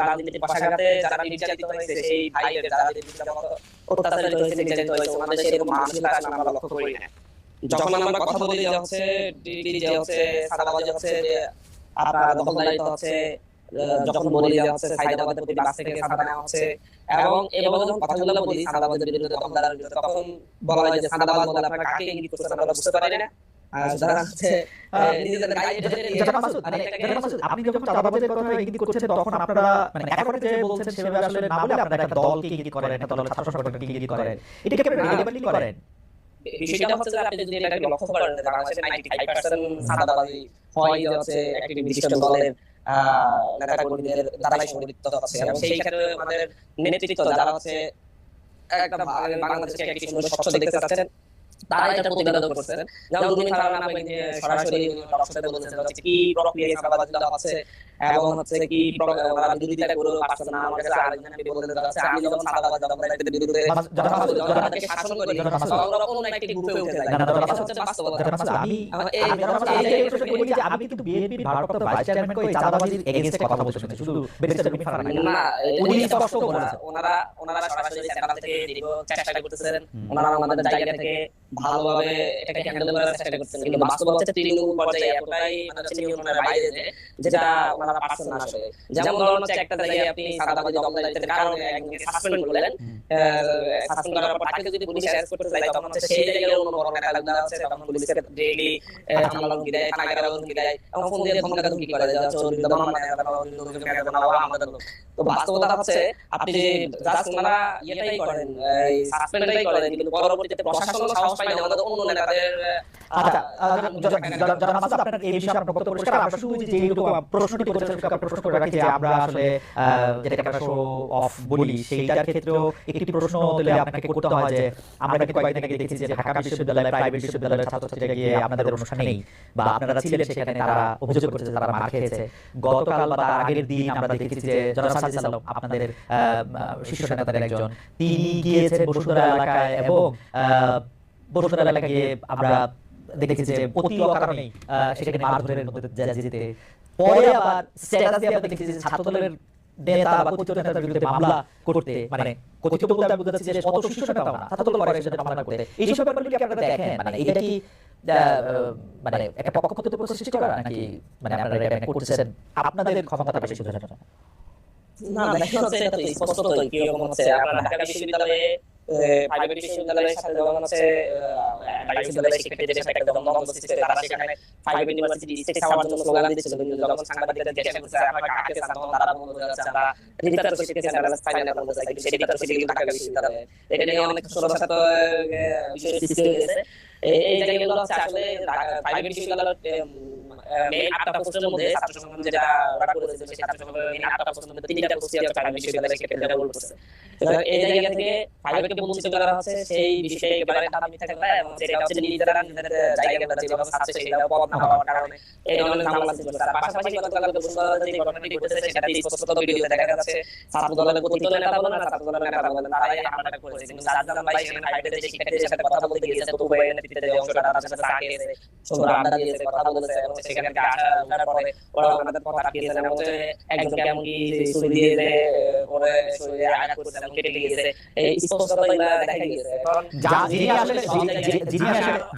রাজনীতির পক্ষাঘাতে যারা নির্যাতিত হয়েছে সেই ভাইদের যারা অত্যাচারিত হয়েছে নির্যাতিত হয়েছে ওনাদের সেরকম মানসিকতা আসলে আমরা লক্ষ্য করি না। যখন আমরা কথা বলি যে হচ্ছে ডিডি যে হচ্ছে সাদাবাজি হচ্ছে যে আপনার দখলদারিত্ব হচ্ছে, যখন বলি যে হচ্ছে সাইদাবাদের প্রতি বাস থেকে সাদা নেওয়া হচ্ছে, এবং এভাবে যখন কথাগুলো বলি সাদাবাদের বিরুদ্ধে দখলদারের বিরুদ্ধে, তখন বলা হয় যে সাদাবাদ বলে আপনারা কাকে ইঙ্গিত করছেন আমরা বুঝতে পারি না। আর যারা হচ্ছে নিজেদের গায়ে মাসুদ, আপনি যখন চাঁদাবাজের কথা ইঙ্গিত করছেন তখন আপনারা মানে একেবারে যে বলছেন সেভাবে আসলে না বলে আপনারা একটা দলকে ইঙ্গিত করেন, একটা দলের ছাত্র সংগঠনকে ইঙ্গিত করেন, এটাকে আপনারা রিলেভেন্টলি করেন। বিষয়টা হচ্ছে যে আপনি যদি এটাকে লক্ষ্য করেন যে বাংলাদেশে 95% সাদাবাজি হয় যে হচ্ছে একটি নির্দিষ্ট দলের নেতা কর্মীদের দ্বারাই সংগঠিত হচ্ছে, এবং সেই ক্ষেত্রে আমাদের নেতৃত্ব যারা হচ্ছে একটা বাংলাদেশকে একটি সুন্দর স্বচ্ছ দেখতে চাচ্ছেন তারা এটা প্রতিবাদ করছেন। যেমন দুদিন ছাড়া নামে যে সরাসরি ডক্টর বলেছেন হচ্ছে কি প্রক্রিয়ায় সাদাবাজিটা আছে এবং হচ্ছে কি ওরা বিরোধিতা করে পারছে না। আমার কাছে আরেকজনকে বলে দেওয়া আছে আমি যখন সাদাবাজি দমনের বিরুদ্ধে যাদেরকে শাসন করি আমরা অন্য একটি গ্রুপে উঠে যাই, এটা হচ্ছে বাস্তবতা। আমি কিন্তু বিএনপির ভারপ্রাপ্ত ভাইস চেয়ারম্যান কই চাঁদাবাজির এগেইনস্টে কথা বলতে শুনেছি, শুধু ব্যারিস্টার রুমি ফারহানা না, উনি স্পষ্ট করেছেন ওনারা সরাসরি চ্যানেল থেকে দীর্ঘ চেষ্টা করতেছেন, ওনারা আমাদের জায়গা থেকে ভালোভাবে এটাকে হ্যান্ডেল করার চেষ্টা করতেন, কিন্তু বাস্তব হচ্ছে তৃণমূল পর্যায়ে এতটাই মানে নিয়ন্ত্রণের বাইরে যেটা ওনারা পারছেন না আসলে। যেমন ধরুন হচ্ছে একটা জায়গায় আপনি সাদাবাজি দমনকারীদের কারণে একজনকে সাসপেন্ড করলেন, সাসপেন্ড করার পর তাকে যদি পুলিশ অ্যারেস্ট করতে যায় তখন হচ্ছে সেই জায়গায় অন্য বড় নেতা লাগা আছে, তখন পুলিশকে ডেইলি হামলা হুমকি দেয়, থানা ঘেরাও হুমকি দেয় এবং ফোন দিয়ে ধমকাধমকি করে যে হচ্ছে ওর বিরুদ্ধে মামলা নেওয়া আমাদের লোক। তো বাস্তবতা হচ্ছে আপনি যে জাস্ট ওনারা ইয়েটাই করেন, এই সাসপেন্ডটাই করেন, কিন্তু পরবর্তীতে প্রশাসন সাহস পায় না আমাদের অন্য নেতাদের। আচ্ছা, যারা মাসুদ আপনার এই বিষয়ে আপনার বক্তব্য পরিষ্কার। আমরা শুধু যে যেটুকু প্রশ্নটি করেছেন প্রশ্ন করে রাখি যে আমরা আসলে যেটাকে আমরা শো অফ বলি সেইটার ক্ষেত্রেও একটি প্রশ্ন তুলে আপনাকে করতে হয় যে আমরা কিন্তু কয়েকদিন আগে দেখেছি যে ঢাকা বিশ্ববিদ্যালয় প্রাইভেট বিশ্ববিদ্যালয়ের ছাত্রছাত্রীরা গিয়ে আপনাদের অনুষ্ঠানে নেই বা আপনারা ছিলেন সেখানে, তারা অভিযোগ করেছে তারা মার খেয়েছে। গতকাল বা তার আগের দিন আমরা দেখেছি যে জনাব সাজিদ আলম আপনাদের শীর্ষ নেতাদের একজন, তিনি গিয়েছেন বসুন্ধরা এলাকায় এবং বসুন্ধরা এলাকায় আমরা দেখেছি যে অতি অকারণেই সেখানে মারধরের মধ্যে যেতে, পরে আবার স্ট্যাটাস দিয়ে আমরা দেখেছি যে ছাত্রদলের নেতা বা কথিত নেতার বিরুদ্ধে মামলা করতে, মানে কথিত বলতে আমি বুঝাচ্ছি যে অত শীর্ষ নেতা না, ছাত্রদল করে সেটা মামলা করতে। এইসব ব্যাপারগুলো কি আপনারা দেখেন? মানে এটা কি মানে একটা পক্ষপাতিত্ব সৃষ্টি করা নাকি মানে আপনারা এটা করতেছেন আপনাদের ক্ষমতাটা বেশি বোঝানোর জন্য? না, দেখা যাচ্ছে এটা তো স্পষ্টতই কি রকম হচ্ছে আপনারা ঢাকা বিশ্ববিদ্যালয়ে প্রাইভেট বিশ্ববিদ্যালয়ের সাথে যখন হচ্ছে ঢাকা বিশ্ববিদ্যালয়ের শিক্ষার্থীদের সাথে একটা দ্বন্দ্ব সৃষ্টি হয়, তারা সেখানে প্রাইভেট ইউনিভার্সিটি স্টেট হওয়ার জন্য স্লোগান দিচ্ছিল, কিন্তু যখন সাংবাদিকদের জিজ্ঞাসা করছে আমরা কাকে চান তখন তারা বলতে যাচ্ছে আমরা ডিক্টেটরশিপকে চ্যানেল ফাইনাল করতে চাই, কিন্তু সেই ডিক্টেটরশিপ কিন্তু ঢাকা বিশ্ববিদ্যালয়ে এটা নিয়ে অনেক ছোট ছোট বিষয় সৃষ্টি হয়েছে। এই জায়গাগুলো হচ্ছে আসলে প্রাইভেট বিশ্ববিদ্যালয়ের মেইন 8টা পোস্টের মধ্যে ছাত্র সংগঠন যেটা ওরা করেছে সেই ছাত্র সংগঠনের মেইন 8টা পোস্টের মধ্যে 3টা পোস্টই আছে প্রাইভেট বিশ্ববিদ্যালয়ের ক্ষেত্রে বল করছে। সুতরাং এই জায়গা থেকে প্রাইভেটকে বঞ্চিত করা হচ্ছে সেই বিষয়ে একেবারে তারা মিথ্যা কথা, এবং যেটা হচ্ছে নিজেরা নিজেদের জায়গাটা যেভাবে ছাড়ছে সেটা পদ না হওয়ার কারণে এই ধরনের মামলা সৃষ্টি করছে। তার পাশাপাশি গতকাল বসুন্ধরা যে ঘটনাটি ঘটেছে সেটাতে স্পষ্ট ভিডিওতে দেখা যাচ্ছে ছাত্র দলের কথিত নেতা বলেন না ছাত্র দলের নেতা বলেন তারাই হামলাটা করেছে, কিন্তু সাজ্জাদ ভাই সেখানে প্রাইভেটের যে শিক্ষার্থীদের সাথে কথা বলতে গিয়েছে তো ভাই নেতৃত্বে যে অংশটা তাদের সাথে চা খেয়েছে, সুন্দর আড্ডা দিয়েছে, কথা বলেছে, এবং সেখানে আসা ওঠার পরে ওরা আমাদের কথা রাখিয়েছে, এবং একজনকে এমনকি ছুরি দিয়ে পরে শরীরে আঘাত করছে এবং কেটে গিয়েছে। এই স্পষ্টতা দেখা গিয়েছে। এখন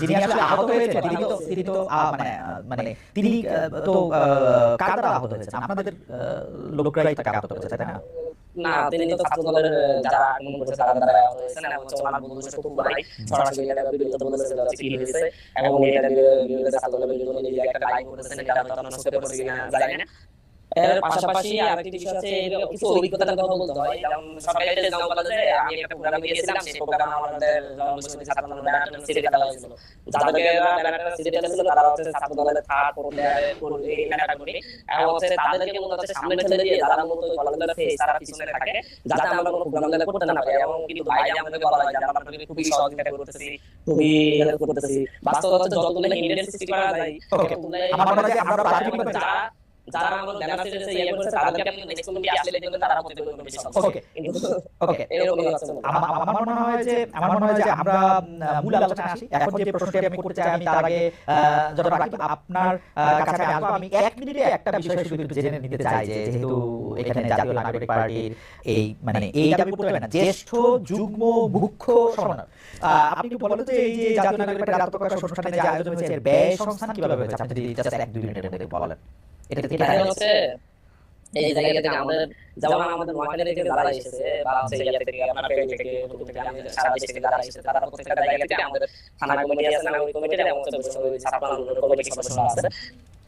যিনি আসলে আহত হয়েছে তিনি তো মানে তিনি তো কার দ্বারা আহত হয়েছে? আপনাদের লোকরাই তাকে আহত করেছে, তাই না? না, তিনি তো ছাত্র দলের যারা আক্রমণ করেছে তাদের দ্বারা হয়েছে না, এবং ওনার বন্ধু খুব ভাই সরাসরি এটা বিরুদ্ধে বলেছে যে কি হয়েছে, এবং এটা বিরুদ্ধে ছাত্র দলের বিরুদ্ধে নিজে একটা লাইভ করেছেন, এটা হয়তো আমরা সত্যি করে কিনা জানি না। এর পাশাপাশি আরেকটি বিষয় আছে কিছু অভিজ্ঞতার কথা বলতে হয়। যেমন সরকারি যেমন বলা যায় আমি একটা প্রোগ্রামে গিয়েছিলাম, সেই প্রোগ্রামে আমাদের জনবসতি ছাত্র দলের ব্যানার সিরিজ খেলা হয়েছিল, যাদেরকে ব্যানার সিরিজ খেলেছিল তারা হচ্ছে ছাত্র দলের থার্ড করবে এই ক্যাটাগরি, এবং হচ্ছে তাদেরকে মূলত হচ্ছে সামনে ঠেলে দিয়ে যারা মূলত কলেজের ফেস তারা পিছনে থাকে যাতে আমরা কোনো প্রোগ্রাম করতে না পারি, এবং কিন্তু বাইরে আমাদেরকে বলা হয় যে আমরা আপনাকে খুবই সহযোগিতা করতেছি, খুবই হেল্প করতেছি। বাস্তব হচ্ছে যতগুলো ইন্ডিয়ান সৃষ্টি করা যায় আমার মনে হয় আমরা যারা আমাদের ব্যানার সেটেছে ইয়ে করেছে তাদেরকে আপনি নেক্সট কমিটি আসলে দেখবেন তারা প্রত্যেক কমিটি সদস্য ওকে কিন্তু ওকে এরকমই হচ্ছে আমার মনে হয় যে আমরা মূল আলোচনায় আসি। এখন যে প্রশ্নটি আমি করতে চাই, আমি তার আগে জনাব রাকিব আপনার কাছে আমি আসবো। আমি 1 মিনিটে একটা বিষয় শুধু একটু জেনে নিতে চাই যে যেহেতু এখানে জাতীয় নাগরিক পার্টির এই মানে এই দাবি করতে হবে না, জ্যেষ্ঠ যুগ্ম মুখ্য সমন্বয়ক, আপনি একটু বলেন যে এই যে জাতীয় নাগরিক পার্টির আত্মপ্রকাশ অনুষ্ঠানে যে আয়োজন হয়েছে এর ব্যয় সংস্থান কিভাবে হয়েছে, আপনি যদি জাস্ট 1-2 মিনিটের মধ্যে বলেন। এটা কি এটা হচ্ছে এই জায়গা থেকে আমাদের যেমন আমাদের নোয়াখালী থেকে যারা এসেছে বা হচ্ছে ইয়া থেকে আপনার ফেরি থেকে নতুন থেকে আমাদের সারা দেশ থেকে যারা এসেছে তারা প্রত্যেকটা জায়গা থেকে আমাদের থানা কমিটি আছে না ওই কমিটিতে এবং ছাত্র আন্দোলনের কমিটির সদস্য আছে।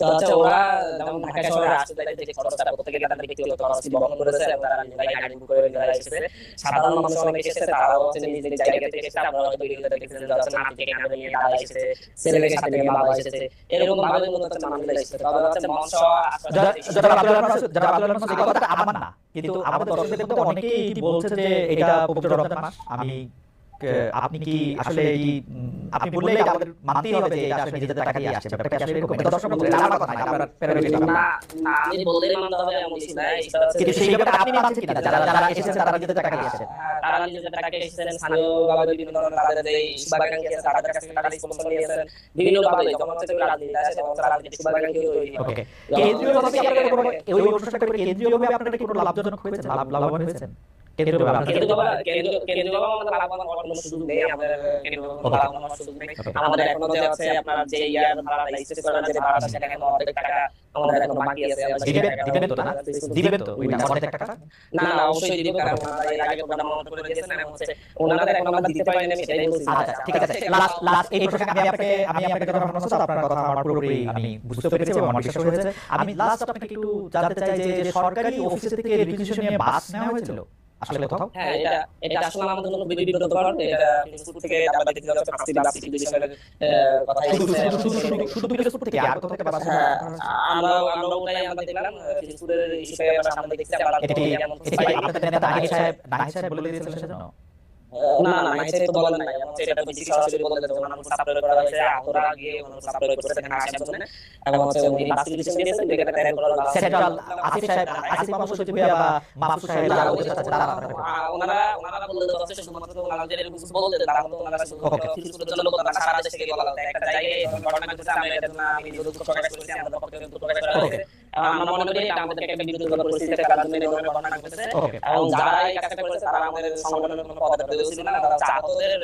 তো হচ্ছে ওরা যেমন ঢাকা শহরে আসতে চাইতে যে খরচ তারা প্রত্যেকে তাদের ব্যক্তিগত খরচ বহন করেছে এবং তারা নিজেরাই গাড়ি বুক করে যারা এসেছে। সাধারণ মানুষ অনেক এসেছে, তারাও হচ্ছে নিজ নিজ জায়গা থেকে এসেছে। আমরা হয়তো ভিডিওতে দেখেছেন যে হচ্ছে নাতি থেকে নাতি নিয়ে দাদা এসেছে, ছেলেমেয়ের সাথে নিয়ে বাবা এসেছে, এরকম ভাবে মূলত হচ্ছে মানুষগুলো এসেছে। তবে হচ্ছে মঞ্চ আমার না, কিন্তু আমাদের দর্শকদের মধ্যে অনেকেই এটি বলছে যে এটা পবিত্র রমজান মাস। আমি আপনি কি আসলে এই আপনি বললেই আমাদের মানতেই হবে যে এটা আসলে নিজেদের টাকা দিয়ে আসছে, ব্যাপারটা আসলে এরকম? এটা দর্শক বলে আমার কথা না, আপনারা প্যারাগ্রাফে না না আমি বললেই মানতে হবে এমন কিছু নাই। এটা হচ্ছে কিন্তু সেই ব্যাপারটা আপনি মানছেন কিনা যারা যারা এসেছেন তারা নিজেদের টাকা দিয়ে আসছে? তারা নিজেদের টাকা এসেছেন, স্থানীয়ভাবে বিভিন্ন ধরনের তাদের যে শুভাকাঙ্ক্ষী আছে তাদের কাছ থেকে তারা স্পন্সর নিয়েছেন বিভিন্নভাবে, যেমন হচ্ছে রাজনীতি আছে যেমন রাজনীতি শুভাকাঙ্ক্ষী তৈরি হয়। ওকে, কেন্দ্রীয়ভাবে কি আপনারা কোনো ওই অনুষ্ঠানটা করে কেন্দ্রীয়ভাবে আপনারা কি কোনো লাভজনক হয়েছে, লাভবান হয়েছেন কেন্দ্রীয়ভাবে? কেন্দ্রীয়ভাবে আমাদের লাভবান হওয়ার কোনো সুযোগ নেই, আমাদের কেন্দ্রীয়ভাবে লাভবান হওয়ার সুযোগ নেই। আমাদের এখনো যে আছে আপনার যে ইয়ার ভাড়া লাইসেন্স করার যে ভাড়া সেটা এখনো অর্ধেক টাকা আমাদের এখনো বাকি আছে। দিবেন তো না? দিবেন তো ওইটা অনেক টাকা? না না অবশ্যই দিব, কারণ আমরা এর আগে প্রোগ্রাম মত করে দিয়েছেন এবং হচ্ছে ওনাদের এখন আমরা দিতে পারি না, আমি সেটাই বলছি। আচ্ছা ঠিক আছে, লাস্ট এই প্রসঙ্গে আমি আপনাকে যখন প্রশ্ন করছি আপনার কথা আমার পুরোপুরি আমি বুঝতে পেরেছি এবং আমার বিশ্বাস হয়েছে। আমি লাস্ট আপনাকে একটু জানতে চাই যে সরকারি অফিস থেকে রিকুইজিশন নিয়ে বাস নেওয়া হয়েছিল আসলে কোথাও? হ্যাঁ এটা আসলে আমাদের জন্য খুবই বিব্রতকর। এটা ফেসবুক থেকে আমরা দেখতে যাচ্ছে পাঁচটি বাস সিটি বিষয়ের কথা শুধু ফেসবুক থেকে আর কোথাও থেকে বাস? আমরা ওটাই আমরা দেখলাম ফেসবুকের ইস্যুতে আমরা সামনে দেখছি। আমরা এটা কি আপনাদের নেতা নাহিদ সাহেব বলে দিয়েছিলেন সেজন্য? না না মাইসে তো বলেন নাই, এমন এটা তো সরাসরি বলে দিতে ওনার উপর সাপ্লাই করা হয়েছে, আতরা গিয়ে ওনার সাপ্লাই করতে না আসার জন্য এবং হচ্ছে উনি বাস সিলেকশন দিয়েছেন যেটা তৈরি করা হলো সেন্ট্রাল আসিফ সাহেব, আসিফ মাহমুদ সচিব বা মাহফুজ সাহেব যারা বলতে চাচ্ছেন তারা ওনারা বলতে হচ্ছে শুধুমাত্র ওনাদের এরকম কিছু বলতে তারা তো ওনারা শুধুমাত্র ফিজিক্যালের জন্য বলতে না, সারা দেশ থেকে বলা হতো একটা জায়গায় ঘটনা ঘটেছে আমরা এটা না আমি দুঃখ প্রকাশ করেছি, আমাদের পক্ষে দুঃখ প্রকাশ করা হয়েছে। আমরা মনে করি এটা আমাদেরকে একটা বিরোধী পরিস্থিতিতে ফেলার জন্য এই ধরনের ঘটনা ঘটেছে এবং যারা এই কাজটা করেছে তারা আমাদের সংগঠনের কোনো পদে ছিল না, তারা আহতদের